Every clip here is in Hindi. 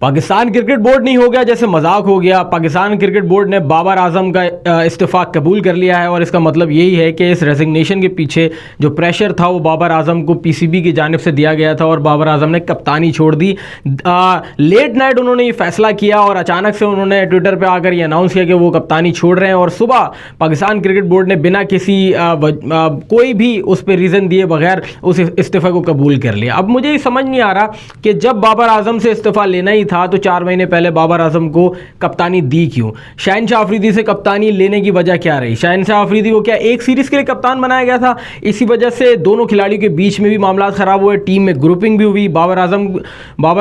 पाकिस्तान क्रिकेट बोर्ड नहीं हो गया जैसे मजाक हो गया। पाकिस्तान क्रिकेट बोर्ड ने बाबर आजम का इस्तीफ़ा कबूल कर लिया है और इसका मतलब यही है कि इस रेजिग्नेशन के पीछे जो प्रेशर था वो बाबर आजम को पीसीबी की जानिब से दिया गया था और बाबर आजम ने कप्तानी छोड़ दी। लेट नाइट उन्होंने ये फैसला किया और अचानक से उन्होंने ट्विटर पर आकर ये अनाउंस किया कि वो कप्तानी छोड़ रहे हैं और सुबह पाकिस्तान क्रिकेट बोर्ड ने बिना किसी कोई भी उस पर रीज़न दिए बगैर उस इस्तीफ़े को कबूल कर लिया। अब मुझे ये समझ नहीं आ रहा कि जब बाबर आजम से इस्तीफ़ा लेना ही था तो 4 महीने पहले बाबर आजम को कप्तानी दी क्यों? शाहिनशाह अफरीदी से कप्तानी लेने की वजह क्या रही? शाहिनशाह अफरीदी को क्या एक सीरीज़ के लिए कप्तान बनाया गया था? इसी वजह से दोनों खिलाड़ियों के बीच में भी मामला ख़राब हुए, टीम में ग्रुपिंग भी हुई। बाबर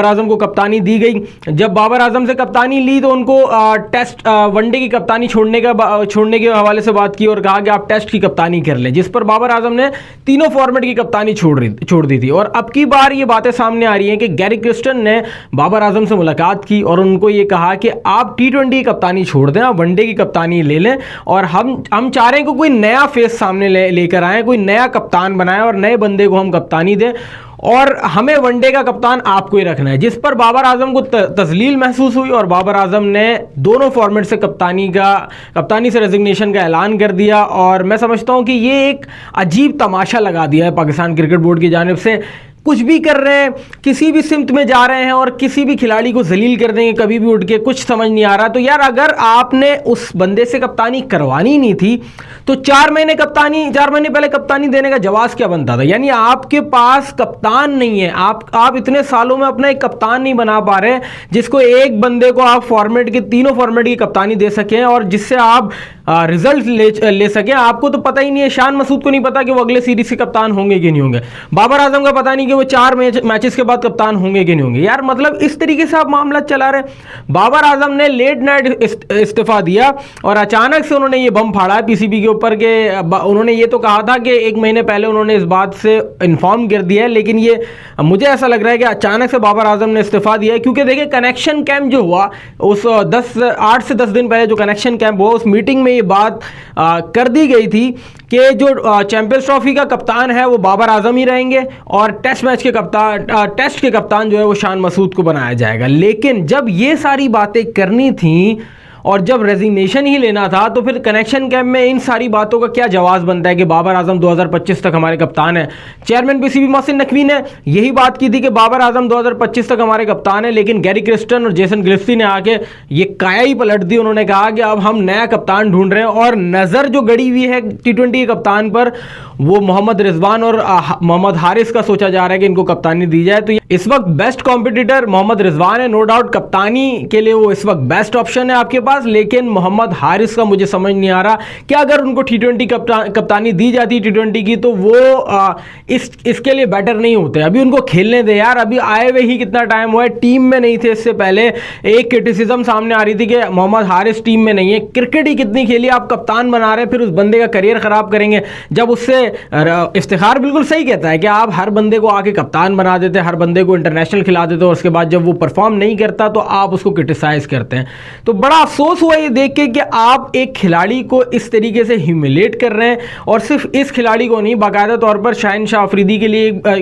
आजम को कप्तानी दी गई। जब बाबर आजम से कप्तानी ली तो उनको टेस्ट वनडे की कप्तानी छोड़ने के हवाले से बात की और कहा कि आप टेस्ट की कप्तानी कर लें, जिस पर बाबर आजम ने तीनों फॉर्मेट की कप्तानी छोड़ दी थी। और अब की बार ये बातें सामने आ रही हैं कि गैरी क्रिस्टन ने बाबर आजम से मुलाकात की और उनको ये कहा कि आप T20 की कप्तानी छोड़ दें, आप वनडे की कप्तानी ले लें और हम चाह रहे हैं कि कोई नया फेस सामने लेकर आएँ, कोई नया कप्तान बनाएं और नए बंदे को हम कप्तानी दें और हमें वनडे का कप्तान आपको ही रखना है। जिस पर बाबर आजम को तजलील महसूस हुई और बाबर आजम ने दोनों फॉर्मेट से कप्तानी से रेजिग्नेशन का ऐलान कर दिया। और मैं समझता हूं कि ये एक अजीब तमाशा लगा दिया है पाकिस्तान क्रिकेट बोर्ड की जानिब से। कुछ भी कर रहे हैं, किसी भी सिमत में जा रहे हैं और किसी भी खिलाड़ी को जलील कर देंगे कभी भी उठ के, कुछ समझ नहीं आ रहा। तो यार अगर आपने उस बंदे से कप्तानी करवानी नहीं थी तो 4 महीने पहले कप्तानी देने का जवाब क्या बनता था? यानी आपके पास कप्तान नहीं है, आप इतने सालों में अपना एक कप्तान नहीं बना पा रहे जिसको एक बंदे को आप तीनों फॉर्मेट की कप्तानी दे सकें और जिससे आप रिजल्ट ले सकें। आपको तो पता ही नहीं है, शान मसूद को नहीं पता कि वो अगले सीरीज के कप्तान होंगे कि नहीं होंगे, बाबर आजम का पता नहीं कि वो 4 मैचेस के बाद कप्तान होंगे कि नहीं होंगे। यार मतलब इस तरीके से आप मामला चला रहे हैं। बाबर आजम ने लेट नाइट इस्तीफा दिया और अचानक से उन्होंने ये बम फाड़ा पीसीबी के ऊपर के उन्होंने ये तो कहा था कि 1 महीने पहले उन्होंने इस बात से इन्फॉर्म कर दिया है, लेकिन ये मुझे ऐसा लग रहा है कि अचानक से बाबर आजम ने इस्तीफा दिया है। क्योंकि देखिए कनेक्शन कैंप जो हुआ उस 8 से 10 दिन पहले जो कनेक्शन कैंप हुआ उस मीटिंग में ये बात कर दी गई थी कि जो चैंपियंस ट्रॉफी का कप्तान है वो बाबर आजम ही रहेंगे और टेस्ट के कप्तान जो है वो शान मसूद को बनाया जाएगा। लेकिन जब ये सारी बातें करनी थी और जब रेजिग्नेशन ही लेना था तो फिर कनेक्शन कैंप में इन सारी बातों का क्या जवाब बनता है कि बाबर आजम 2025 तक हमारे कप्तान है? चेयरमैन पीसीबी मोहसिन नकवी ने यही बात की थी कि बाबर आजम 2025 तक हमारे कप्तान है, लेकिन गैरी क्रिस्टन और जेसन गिल्स्टी ने आके ये काया ही पलट दी। उन्होंने कहा कि अब हम नया कप्तान ढूंढ रहे हैं और नज़र जो गड़ी हुई है T20 के कप्तान पर वो मोहम्मद रिजवान और मोहम्मद हारिस का सोचा जा रहा है कि इनको कप्तानी दी जाए। तो इस वक्त बेस्ट कॉम्पिटिटर मोहम्मद रिजवान है, नो डाउट कप्तानी के लिए वो इस वक्त बेस्ट ऑप्शन है आपके पास। लेकिन मोहम्मद हारिस का मुझे समझ नहीं आ रहा कि अगर उनको T20 कप्तानी दी जाती T20 की तो वो इसके लिए बेटर नहीं होते। अभी उनको खेलने दे यार, अभी आए हुए ही कितना टाइम हुआ है, टीम में नहीं थे। इससे पहले एक क्रिटिसिज्म सामने आ रही थी कि मोहम्मद हारिस टीम में नहीं है। क्रिकेट ही कितनी खेली, आप कप्तान बना रहे हैं, फिर उस बंदे का करियर खराब करेंगे। जब उससे इफ्तिखार बिल्कुल सही कहता है कि आप हर बंदे को आके कप्तान बना देते, हर बंदे को इंटरनेशनल खिला देते और उसके बाद जब वो परफॉर्म नहीं करता तो आप उसको क्रिटिसाइज करते हैं। तो बड़ा अफसोस हुआ ये देख के कि आप एक खिलाड़ी को इस तरीके से ह्यूमिलेट कर रहे हैं और सिर्फ इस खिलाड़ी को नहीं, बाकायदा तौर पर शाहिनशाह अफरीदी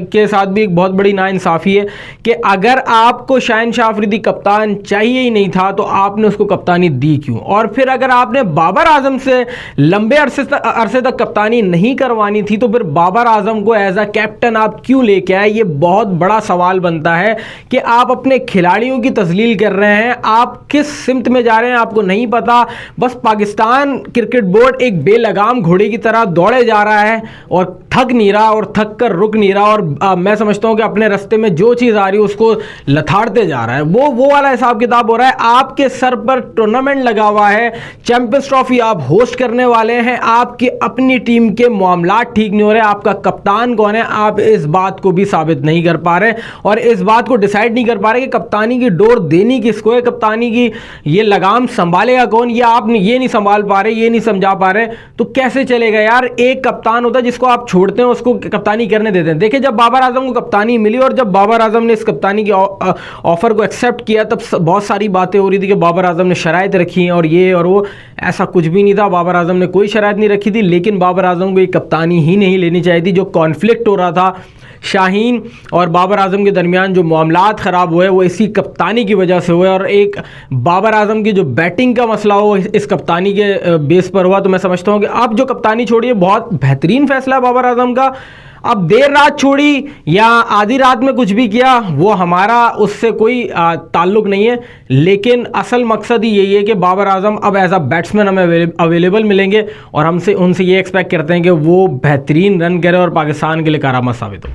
के साथ भी एक बहुत बड़ी नाइंसाफ़ी है कि अगर आपको शाहिनशाह अफरीदी कप्तान चाहिए ही नहीं था तो आपने उसको कप्तानी दी क्यों? और फिर अगर आपने बाबर आजम से लंबे अरसे तक कप्तानी नहीं करवानी थी तो फिर बाबर आजम को एज अ कैप्टन आप क्यों लेके आए? ये बहुत बड़ा सवाल बनता है कि आप अपने खिलाड़ियों की तजलील कर रहे हैं। आप किस सिमत में जा रहे हैं आपको नहीं पता। बस पाकिस्तान क्रिकेट बोर्ड एक बेलगाम घोड़े की तरह दौड़े जा रहा है और थक नहीं रहा और थक कर रुक नहीं रहा। और मैं समझता हूं कि अपने रास्ते में जो चीज़ आ रही है उसको लथाड़ते जा रहा है। वो वाला हिसाब किताब हो रहा है। आपके सर पर टूर्नामेंट लगा हुआ है, चैंपियंस ट्रॉफी आप होस्ट करने वाले हैं, आपकी अपनी टीम के मामला ठीक नहीं हो रहे, आपका कप्तान कौन है आप इस बात को भी साबित नहीं कर पा रहे और इस बात को डिसाइड नहीं कर पा रहे कि कप्तानी की डोर देनी किसको है, कप्तानी की ये लगाम संभालेगा कौन। ये आप ये नहीं संभाल पा रहे, ये नहीं समझा पा रहे तो कैसे चलेगा यार? एक कप्तान होता है जिसको आप छोड़ छोड़ते हैं, उसको कप्तानी करने देते हैं। देखिए, जब बाबर आजम को कप्तानी मिली और जब बाबर आजम ने इस कप्तानी की ऑफर को एक्सेप्ट किया, तब बहुत सारी बातें हो रही थी कि बाबर आजम ने शराइत रखी हैं और ये और वो। ऐसा कुछ भी नहीं था, बाबर आजम ने कोई शराइत नहीं रखी थी, लेकिन बाबर आजम को ये कप्तानी ही नहीं लेनी चाहिए थी। जो कॉन्फ्लिक्ट हो रहा था शाहीन और बाबर आजम के दरमियान, जो मामलात ख़राब हुए, वो इसी कप्तानी की वजह से हुए। और एक बाबर आजम की जो बैटिंग का मसला हो इस कप्तानी के बेस पर हुआ। तो मैं समझता हूँ कि अब जो कप्तानी छोड़ी है, बहुत बेहतरीन फैसला है बाबर आजम का। अब देर रात छोड़ी या आधी रात में कुछ भी किया, वो हमारा उससे कोई ताल्लुक नहीं है, लेकिन असल मकसद ही यही है कि बाबर आजम अब एज अ बैट्समैन हमें अवेलेबल मिलेंगे और हमसे उनसे ये एक्सपेक्ट करते हैं कि वो बेहतरीन रन करें और पाकिस्तान के लिए कारामद साबित हो।